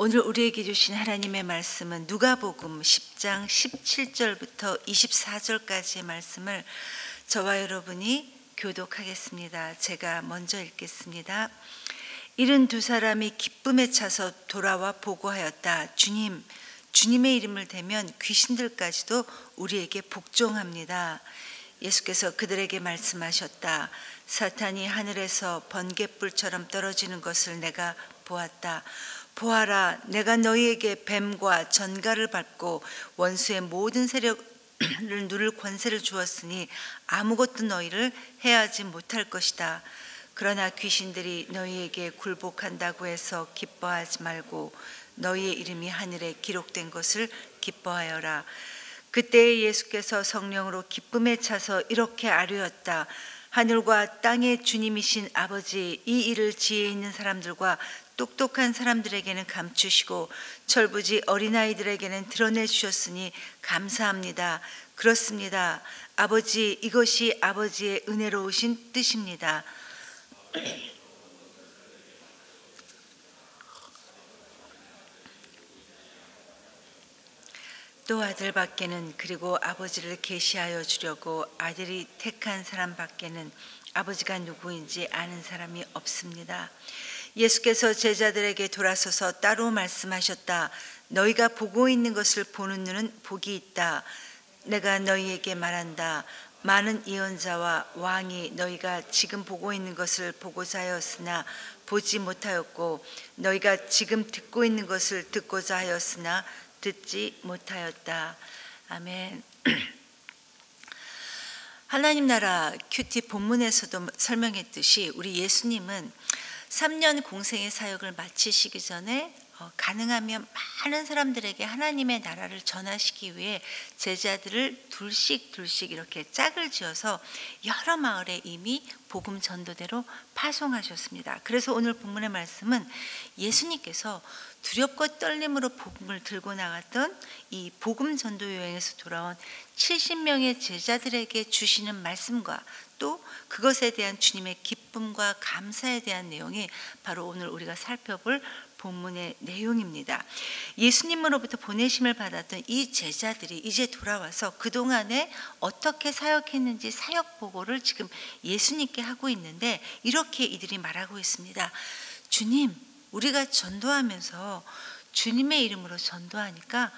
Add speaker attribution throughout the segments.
Speaker 1: 오늘 우리에게 주신 하나님의 말씀은 누가복음 10장 17절부터 24절까지의 말씀을 저와 여러분이 교독하겠습니다. 제가 먼저 읽겠습니다. 72사람이 기쁨에 차서 돌아와 보고하였다. 주님, 주님의 이름을 대면 귀신들까지도 우리에게 복종합니다. 예수께서 그들에게 말씀하셨다. 사탄이 하늘에서 번갯불처럼 떨어지는 것을 내가 보았다. 보아라, 내가 너희에게 뱀과 전갈을 밟고 원수의 모든 세력을 누를 권세를 주었으니 아무것도 너희를 해하지 못할 것이다. 그러나 귀신들이 너희에게 굴복한다고 해서 기뻐하지 말고 너희의 이름이 하늘에 기록된 것을 기뻐하여라. 그때 예수께서 성령으로 기쁨에 차서 이렇게 아뢰었다. 하늘과 땅의 주님이신 아버지, 이 일을 지혜 있는 사람들과 똑똑한 사람들에게는 감추시고 철부지 어린아이들에게는 드러내 주셨으니 감사합니다. 그렇습니다. 아버지, 이것이 아버지의 은혜로우신 뜻입니다. 또 아들밖에는 그리고 아버지를 계시하여 주려고 아들이 택한 사람밖에는 아버지가 누구인지 아는 사람이 없습니다. 예수께서 제자들에게 돌아서서 따로 말씀하셨다. 너희가 보고 있는 것을 보는 눈은 복이 있다. 내가 너희에게 말한다. 많은 예언자와 왕이 너희가 지금 보고 있는 것을 보고자 하였으나 보지 못하였고 너희가 지금 듣고 있는 것을 듣고자 하였으나 듣지 못하였다. 아멘. 하나님 나라 큐티 본문에서도 설명했듯이 우리 예수님은 3년 공생의 사역을 마치시기 전에 가능하면 많은 사람들에게 하나님의 나라를 전하시기 위해 제자들을 둘씩 이렇게 짝을 지어서 여러 마을에 이미 복음 전도대로 파송하셨습니다. 그래서 오늘 본문의 말씀은 예수님께서 두렵고 떨림으로 복음을 들고 나갔던 이 복음 전도 여행에서 돌아온 70명의 제자들에게 주시는 말씀과 또 그것에 대한 주님의 기쁨과 감사에 대한 내용이 바로 오늘 우리가 살펴볼 본문의 내용입니다. 예수님으로부터 보내심을 받았던 이 제자들이 이제 돌아와서 그동안에 어떻게 사역했는지 사역 보고를 지금 예수님께 하고 있는데 이렇게 이들이 말하고 있습니다. 주님, 우리가 전도하면서 주님의 이름으로 전도하니까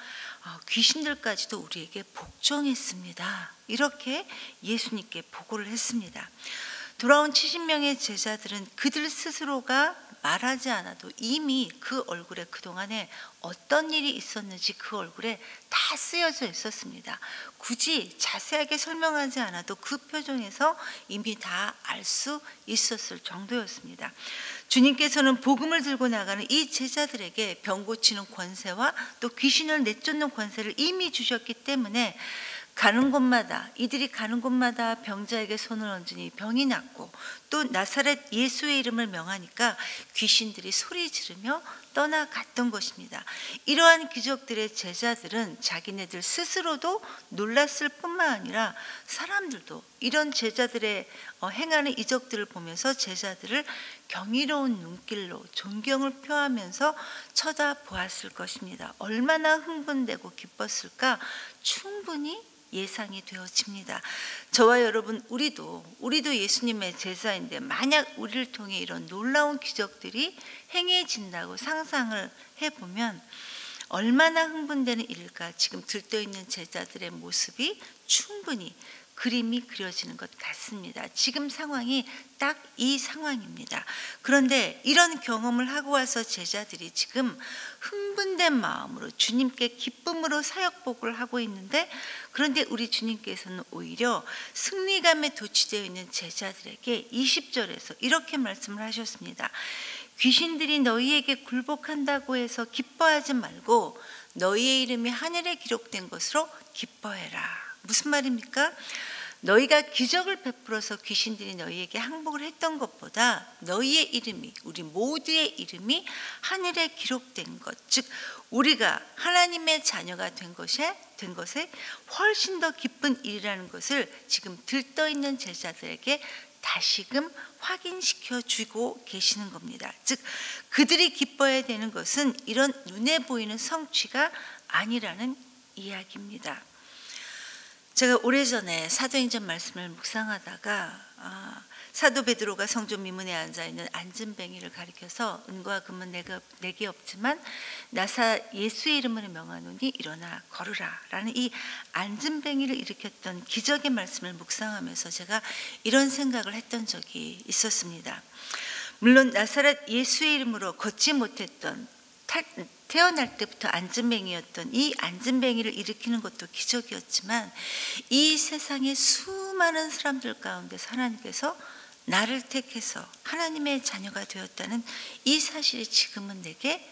Speaker 1: 귀신들까지도 우리에게 복종했습니다. 이렇게 예수님께 보고를 했습니다. 돌아온 70명의 제자들은 그들 스스로가 말하지 않아도 이미 그 얼굴에 그동안에 어떤 일이 있었는지 그 얼굴에 다 쓰여져 있었습니다. 굳이 자세하게 설명하지 않아도 그 표정에서 이미 다 알 수 있었을 정도였습니다. 주님께서는 복음을 들고 나가는 이 제자들에게 병 고치는 권세와 또 귀신을 내쫓는 권세를 이미 주셨기 때문에 이들이 가는 곳마다 병자에게 손을 얹으니 병이 낫고 또 나사렛 예수의 이름을 명하니까 귀신들이 소리 지르며 떠나갔던 것입니다. 이러한 기적들의 제자들은 자기네들 스스로도 놀랐을 뿐만 아니라 사람들도 이런 제자들의 행하는 이적들을 보면서 제자들을 경이로운 눈길로 존경을 표하면서 쳐다보았을 것입니다. 얼마나 흥분되고 기뻤을까 충분히 예상이 되어집니다. 저와 여러분, 우리도 예수님의 제자인데 만약 우리를 통해 이런 놀라운 기적들이 행해진다고 상상을 해보면 얼마나 흥분되는 일일까. 지금 들떠있는 제자들의 모습이 충분히 그림이 그려지는 것 같습니다. 지금 상황이 딱 이 상황입니다. 그런데 이런 경험을 하고 와서 제자들이 지금 흥분된 마음으로 주님께 기쁨으로 사역복을 하고 있는데 그런데 우리 주님께서는 오히려 승리감에 도취되어 있는 제자들에게 20절에서 이렇게 말씀을 하셨습니다. 귀신들이 너희에게 굴복한다고 해서 기뻐하지 말고 너희의 이름이 하늘에 기록된 것으로 기뻐해라. 무슨 말입니까? 너희가 기적을 베풀어서 귀신들이 너희에게 항복을 했던 것보다 너희의 이름이, 우리 모두의 이름이 하늘에 기록된 것, 즉 우리가 하나님의 자녀가 된 것에 훨씬 더 기쁜 일이라는 것을 지금 들떠있는 제자들에게 다시금 확인시켜 주고 계시는 겁니다. 즉 그들이 기뻐해야 되는 것은 이런 눈에 보이는 성취가 아니라는 이야기입니다. 제가 오래전에 사도행전 말씀을 묵상하다가 사도 베드로가 성전 미문에 앉아있는 안진뱅이를 가리켜서 은과 금은 내게 없지만 나사 예수의 이름으로 명하노니 일어나 걸으라 라는 이 안진뱅이를 일으켰던 기적의 말씀을 묵상하면서 제가 이런 생각을 했던 적이 있었습니다. 물론 나사렛 예수의 이름으로 걷지 못했던 태어날 때부터 안진뱅이였던 이 안진뱅이를 일으키는 것도 기적이었지만 이 세상의 수많은 사람들 가운데서 하나님께서 나를 택해서 하나님의 자녀가 되었다는 이 사실이 지금은 내게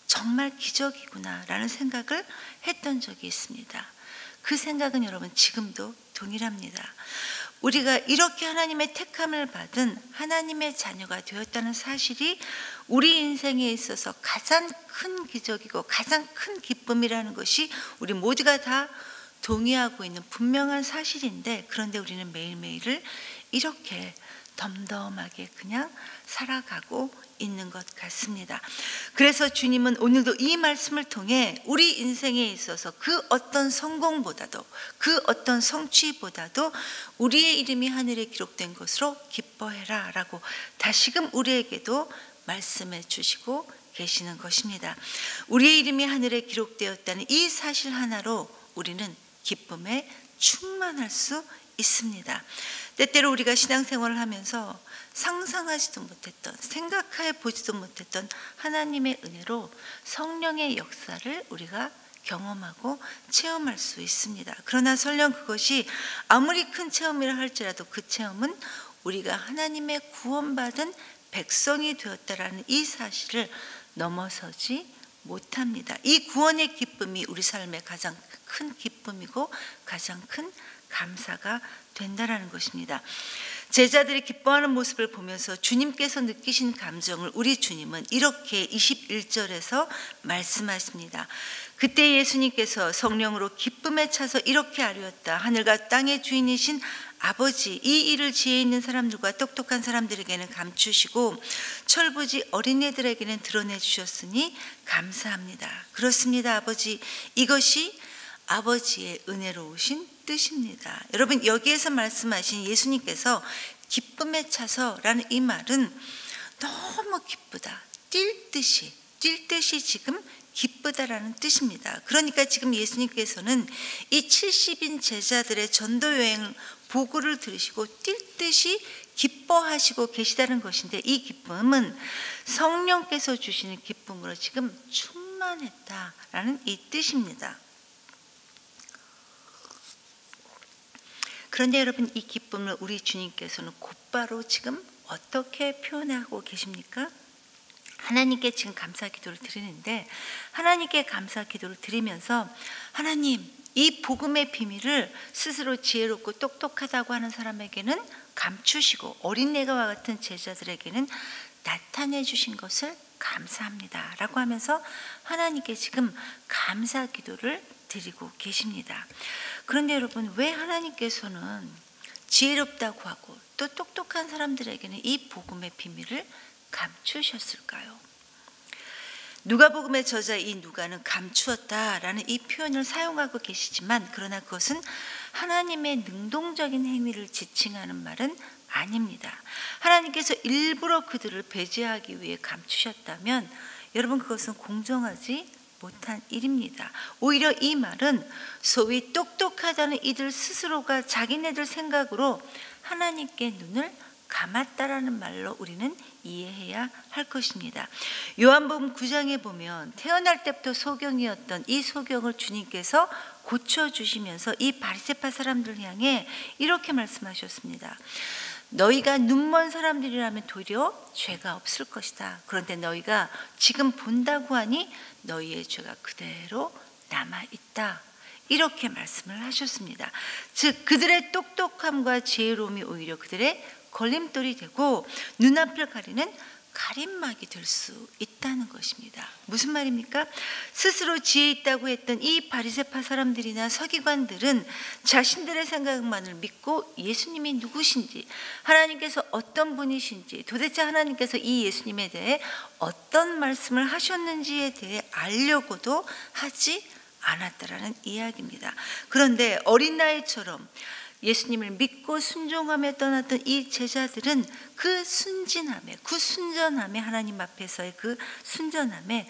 Speaker 1: 정말 기적이구나 라는 생각을 했던 적이 있습니다. 그 생각은 여러분 지금도 동일합니다. 우리가 이렇게 하나님의 택함을 받은 하나님의 자녀가 되었다는 사실이 우리 인생에 있어서 가장 큰 기적이고 가장 큰 기쁨이라는 것이 우리 모두가 다 동의하고 있는 분명한 사실인데, 그런데 우리는 매일매일을 이렇게 덤덤하게 그냥 살아가고 있는 것 같습니다. 그래서 주님은 오늘도 이 말씀을 통해 우리 인생에 있어서 그 어떤 성공보다도 그 어떤 성취보다도 우리의 이름이 하늘에 기록된 것으로 기뻐해라 라고 다시금 우리에게도 말씀해 주시고 계시는 것입니다. 우리의 이름이 하늘에 기록되었다는 이 사실 하나로 우리는 기쁨에 충만할 수 있습니다. 때때로 우리가 신앙생활을 하면서 상상하지도 못했던, 생각해 보지도 못했던 하나님의 은혜로 성령의 역사를 우리가 경험하고 체험할 수 있습니다. 그러나 설령 그것이 아무리 큰 체험이라 할지라도 그 체험은 우리가 하나님의 구원받은 백성이 되었다라는 이 사실을 넘어서지 못합니다. 이 구원의 기쁨이 우리 삶의 가장 큰 기쁨이고 가장 큰 감사가 된다라는 것입니다. 제자들이 기뻐하는 모습을 보면서 주님께서 느끼신 감정을 우리 주님은 이렇게 21절에서 말씀하십니다. 그때 예수님께서 성령으로 기쁨에 차서 이렇게 아뢰었다. 하늘과 땅의 주인이신 아버지, 이 일을 지혜 있는 사람들과 똑똑한 사람들에게는 감추시고 철부지 어린애들에게는 드러내 주셨으니 감사합니다. 그렇습니다, 아버지. 이것이 아버지의 은혜로우신 뜻입니다. 여러분, 여기에서 말씀하신 예수님께서 기쁨에 차서라는 이 말은 너무 기쁘다, 뛸 듯이 지금 기쁘다라는 뜻입니다. 그러니까 지금 예수님께서는 이 70인 제자들의 전도 여행을 보고를 들으시고 뛸 듯이 기뻐하시고 계시다는 것인데, 이 기쁨은 성령께서 주시는 기쁨으로 지금 충만했다라는 이 뜻입니다. 그런데 여러분, 이 기쁨을 우리 주님께서는 곧바로 지금 어떻게 표현하고 계십니까? 하나님께 지금 감사 기도를 드리는데, 하나님께 감사 기도를 드리면서 하나님, 이 복음의 비밀을 스스로 지혜롭고 똑똑하다고 하는 사람에게는 감추시고 어린애와 같은 제자들에게는 나타내 주신 것을 감사합니다 라고 하면서 하나님께 지금 감사 기도를 드리고 계십니다. 그런데 여러분, 왜 하나님께서는 지혜롭다고 하고 또 똑똑한 사람들에게는 이 복음의 비밀을 감추셨을까요? 누가복음의 저자 이 누가는 감추었다라는 이 표현을 사용하고 계시지만, 그러나 그것은 하나님의 능동적인 행위를 지칭하는 말은 아닙니다. 하나님께서 일부러 그들을 배제하기 위해 감추셨다면 여러분, 그것은 공정하지 못한 일입니다. 오히려 이 말은 소위 똑똑하다는 이들 스스로가 자기네들 생각으로 하나님께 눈을 감았다라는 말로 우리는 이해해야 할 것입니다. 요한복음 9장에 보면 태어날 때부터 소경이었던 이 소경을 주님께서 고쳐주시면서 이 바리새파 사람들 향해 이렇게 말씀하셨습니다. 너희가 눈먼 사람들이라면 도리어 죄가 없을 것이다. 그런데 너희가 지금 본다고 하니 너희의 죄가 그대로 남아있다. 이렇게 말씀을 하셨습니다. 즉 그들의 똑똑함과 지혜로움이 오히려 그들의 걸림돌이 되고 눈앞을 가리는 가림막이 될 수 있다는 것입니다. 무슨 말입니까? 스스로 지혜 있다고 했던 이 바리새파 사람들이나 서기관들은 자신들의 생각만을 믿고 예수님이 누구신지, 하나님께서 어떤 분이신지, 도대체 하나님께서 이 예수님에 대해 어떤 말씀을 하셨는지에 대해 알려고도 하지 않았다라는 이야기입니다. 그런데 어린 나이처럼 예수님을 믿고 순종하며 떠났던 이 제자들은 그 순전함에 하나님 앞에서의 그 순전함에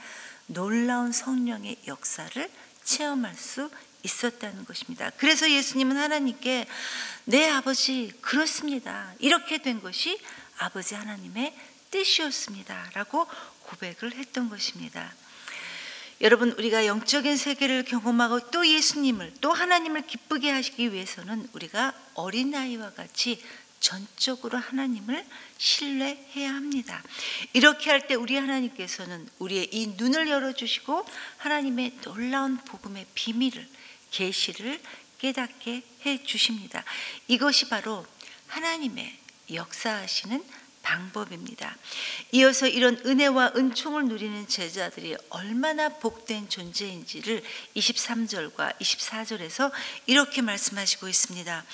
Speaker 1: 놀라운 성령의 역사를 체험할 수 있었다는 것입니다. 그래서 예수님은 하나님께 네 아버지 그렇습니다. 이렇게 된 것이 아버지 하나님의 뜻이었습니다. 라고 고백을 했던 것입니다. 여러분, 우리가 영적인 세계를 경험하고 또 예수님을, 또 하나님을 기쁘게 하시기 위해서는 우리가 어린아이와 같이 전적으로 하나님을 신뢰해야 합니다. 이렇게 할 때 우리 하나님께서는 우리의 이 눈을 열어주시고 하나님의 놀라운 복음의 비밀을, 계시를 깨닫게 해주십니다. 이것이 바로 하나님의 역사하시는 방법입니다. 이어서 이런 은혜와 은총을 누리는 제자들이 얼마나 복된 존재인지를 23절과 24절에서 이렇게 말씀하시고 있습니다.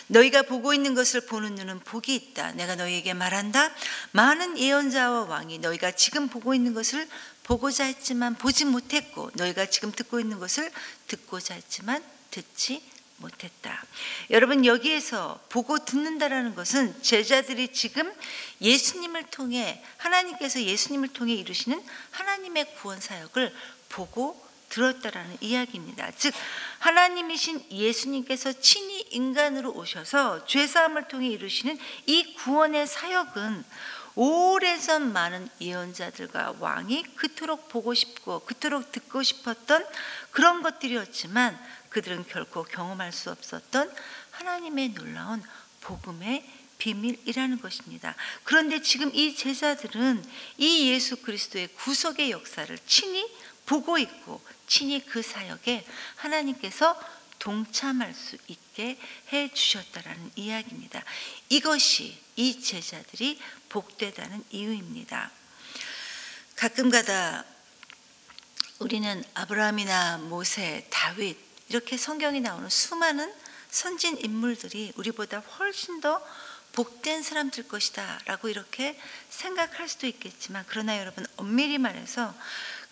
Speaker 1: 너희가 보고 있는 것을 보는 눈은 복이 있다. 내가 너희에게 말한다. 많은 예언자와 왕이 너희가 지금 보고 있는 것을 보고자 했지만 보지 못했고, 너희가 지금 듣고 있는 것을 듣고자 했지만 듣지 못했다. 여러분, 여기에서 보고 듣는다라는 것은 제자들이 지금 예수님을 통해, 하나님께서 예수님을 통해 이루시는 하나님의 구원 사역을 보고 들었다라는 이야기입니다. 즉 하나님이신 예수님께서 친히 인간으로 오셔서 죄사함을 통해 이루시는 이 구원의 사역은 오래전 많은 예언자들과 왕이 그토록 보고 싶고 그토록 듣고 싶었던 그런 것들이었지만 그들은 결코 경험할 수 없었던 하나님의 놀라운 복음의 비밀이라는 것입니다. 그런데 지금 이 제자들은 이 예수 그리스도의 구속의 역사를 친히 보고 있고 친히 그 사역에 하나님께서 동참할 수 있게 해 주셨다라는 이야기입니다. 이것이 이 제자들이 복되다는 이유입니다. 가끔가다 우리는 아브라함이나 모세, 다윗 이렇게 성경에 나오는 수많은 선진 인물들이 우리보다 훨씬 더 복된 사람들 것이다 라고 이렇게 생각할 수도 있겠지만, 그러나 여러분 엄밀히 말해서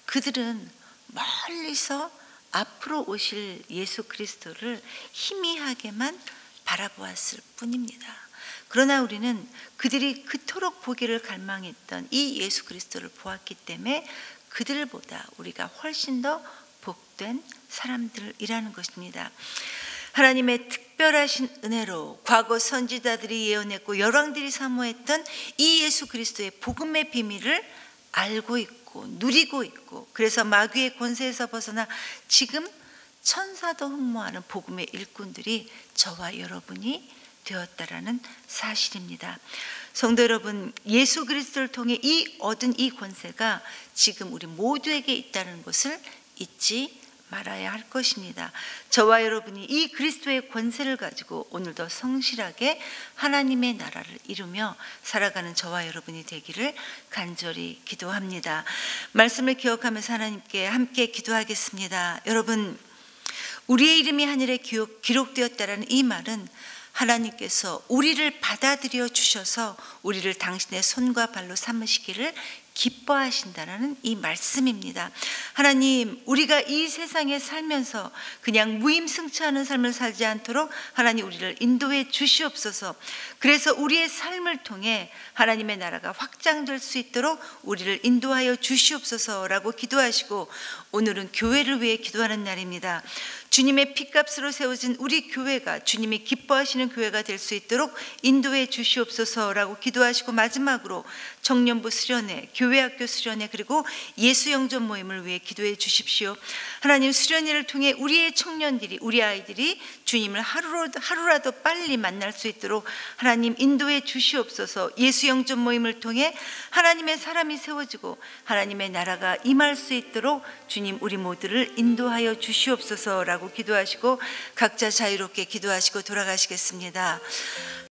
Speaker 1: 그들은 멀리서 앞으로 오실 예수 그리스도를 희미하게만 바라보았을 뿐입니다. 그러나 우리는 그들이 그토록 보기를 갈망했던 이 예수 그리스도를 보았기 때문에 그들보다 우리가 훨씬 더 복된 사람들이라는 것입니다. 하나님의 특별하신 은혜로 과거 선지자들이 예언했고 열왕들이 사모했던 이 예수 그리스도의 복음의 비밀을 알고 있고 누리고 있고, 그래서 마귀의 권세에서 벗어나 지금 천사도 흠모하는 복음의 일꾼들이 저와 여러분이 되었다라는 사실입니다. 성도 여러분, 예수 그리스도를 통해 얻은 이 권세가 지금 우리 모두에게 있다는 것을 잊지 말아야 할 것입니다. 저와 여러분이 이 그리스도의 권세를 가지고 오늘도 성실하게 하나님의 나라를 이루며 살아가는 저와 여러분이 되기를 간절히 기도합니다. 말씀을 기억하면서 하나님께 함께 기도하겠습니다. 여러분, 우리의 이름이 하늘에 기록되었다라는 이 말은 하나님께서 우리를 받아들여 주셔서 우리를 당신의 손과 발로 삼으시기를 기뻐하신다라는 이 말씀입니다. 하나님, 우리가 이 세상에 살면서 그냥 무임승차하는 삶을 살지 않도록 하나님 우리를 인도해 주시옵소서. 그래서 우리의 삶을 통해 하나님의 나라가 확장될 수 있도록 우리를 인도하여 주시옵소서라고 기도하시고, 오늘은 교회를 위해 기도하는 날입니다. 주님의 피값으로 세워진 우리 교회가 주님이 기뻐하시는 교회가 될 수 있도록 인도해 주시옵소서라고 기도하시고, 마지막으로 청년부 수련회, 교회학교 수련회, 그리고 예수 영접 모임을 위해 기도해 주십시오. 하나님, 수련회를 통해 우리의 청년들이, 우리 아이들이 주님을 하루라도 빨리 만날 수 있도록 하나님 인도해 주시옵소서. 예수 영접 모임을 통해 하나님의 사람이 세워지고 하나님의 나라가 임할 수 있도록 주님 우리 모두를 인도하여 주시옵소서라고 기도하시고 각자 자유롭게 기도하시고 돌아가시겠습니다.